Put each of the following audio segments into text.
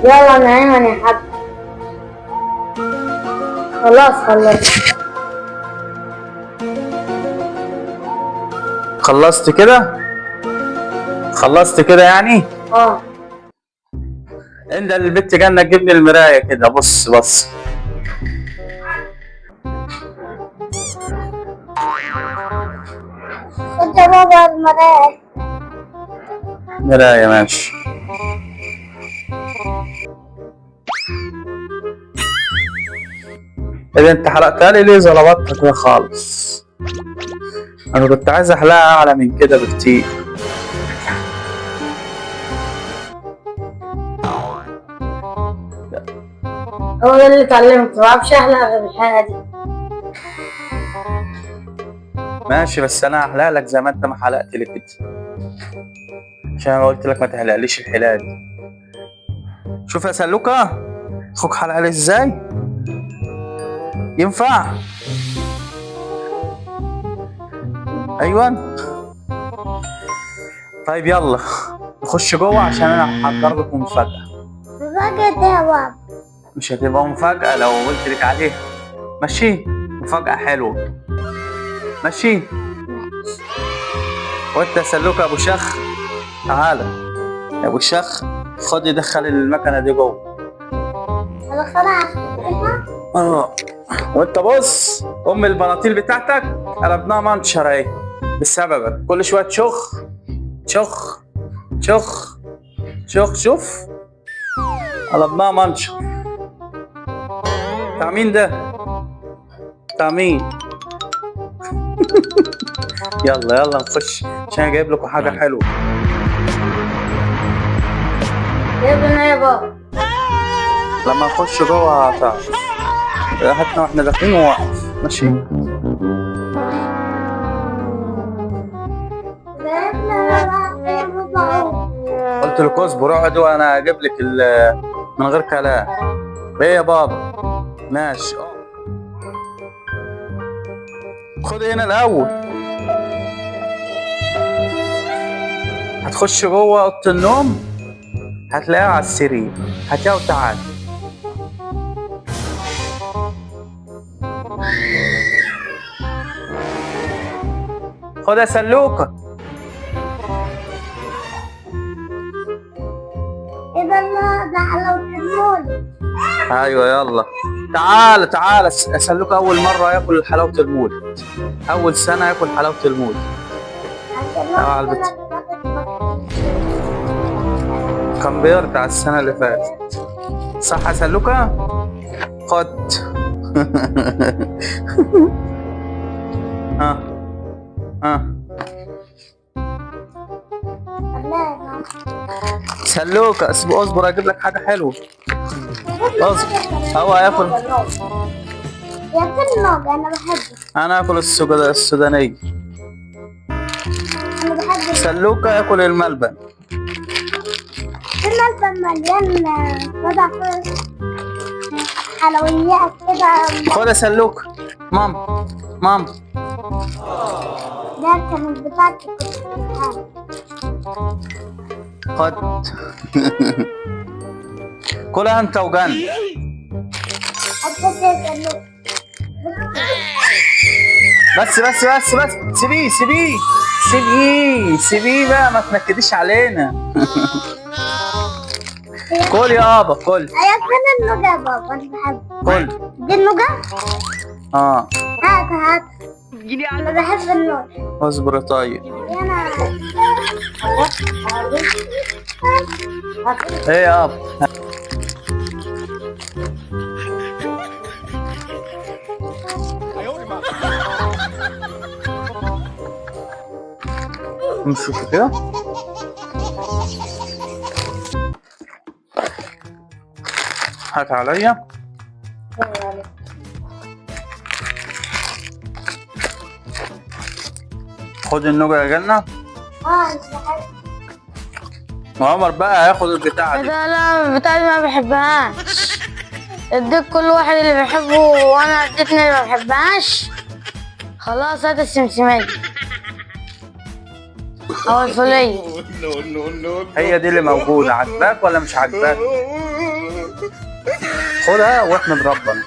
يلا نعيما يا حاج. خلاص. خلصت كده؟ خلصت كده يعني؟ انت البت جنة تجيب لي المراية كده. بص خد يا بابا المراية. مراية ماشي. اذا انت حرقتها لي ليه ظلمتها كده خالص؟ انا كنت عايز احلقها اعلى من كده بكتير. هو ده اللي اتعلمته، معرفش احلق غير الحلقة دي. ماشي بس انا هحلق لك زي ما انت ما حلقت لي كده، عشان انا قلت لك ما تحلقليش الحلاقه دي. شوف يا سلوكه اخوك حلق لي ازاي. ينفع؟ ايوه. طيب يلا نخش جوه عشان انا هحضر لكم مفاجاه. مفاجأة ايه يا بابا؟ مش هتبقى مفاجاه لو قلت لك عليها. ماشي؟ مفاجاه حلوه. ماشي. وانت يا سلوكه ابو شخ تعالى يا ابو شخ، خد دخل المكنه دي جوه. ادخلها. وانت بص ام البناطيل بتاعتك قلبناها منشر اهي بسببك. كل شويه تشخ تشخ تشخ تشخ. شوف قلبناها منشر. بتاع مين ده؟ بتاع مين؟ يلا نخش عشان جايب لكم حاجه حلوه. يلا يا بابا. لما نخش جوه هتعرف. هاتنا واحنا داخلين ووقف. ماشي. قلت لك اصبر اقعد وانا اجيب لك من غير كلام. ايه يا بابا؟ ماشي. خد هنا الاول. هتخش جوه اوضه النوم هتلاقيها على السرير. هاتيها وتعالى. خد يا سلوكه. اذا ده حلاوة المول. ايوه يلا تعالى سلوكه اول مره ياكل حلاوه المولد. اول سنه ياكل حلاوه المولد. على البيت كان بيرجع السنه اللي فاتت. صح يا سلوكه؟ خد. ها سلوكه اصبر اجيب لك حاجه حلوه. اصبر. هو ياكل. ياكل نوج. انا بحبه. انا اكل السودانيه. انا بحب سلوكه ياكل الملبن. الملبن مليان وضع حلويات كده. خد يا سلوكه. ماما ده كانت بتاعتي. خد. كلها انت وجن. بس سيبيه بقى ما تنكديش علينا. كل يابا كل. ايوه كل النوجة يا بابا انا بحبه. كل. دي النوجة؟ هات. انا بحب النوجة. اصبر طيب. ايه يابا؟ نشوف كده. هات عليا. خد النوجة يا جنة. وعمر بقى هياخد البتاعة دي. لا البتاعة دي ما بحبهاش. اديك كل واحد اللي بيحبه وانا اديتني اللي ما بحبهاش. خلاص هات السمسمية او الفولية. هي دي اللي موجودة. عجباك ولا مش عجباك؟ خدها واحمد ربنا.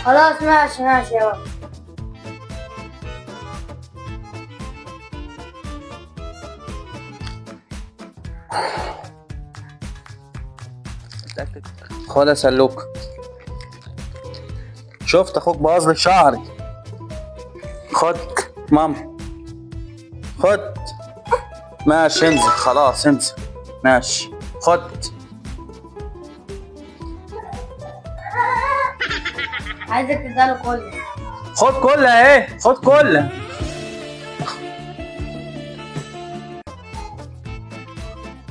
خلاص ماشي ماشي يا بابا. خد يا سلوك. شفت اخوك بوظ لي شعري. خد ماما. خد. ماشي انزل خلاص انزل. ماشي خد. عايزك تداله كله. خد كلها ايه؟ خد كلها.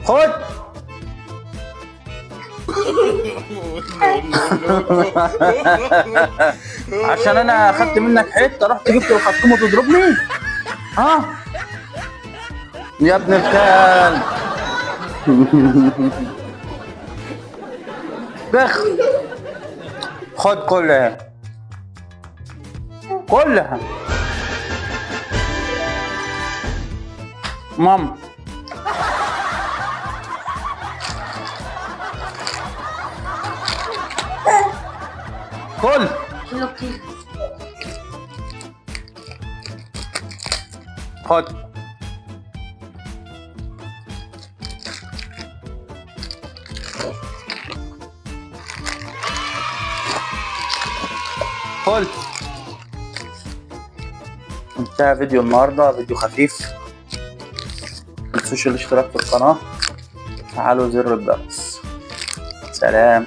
خد. عشان انا اخدت منك حته رحت جبت الخرطوم وتضربني؟ ها؟ يا ابن الكلب. بخ. خد كلها. كلها. ماما. كل. كيلو كتير. خد. كل. انتهى فيديو النهارده، فيديو خفيف. متنسوش الاشتراك في القناة، فعلوا زر الجرس. سلام.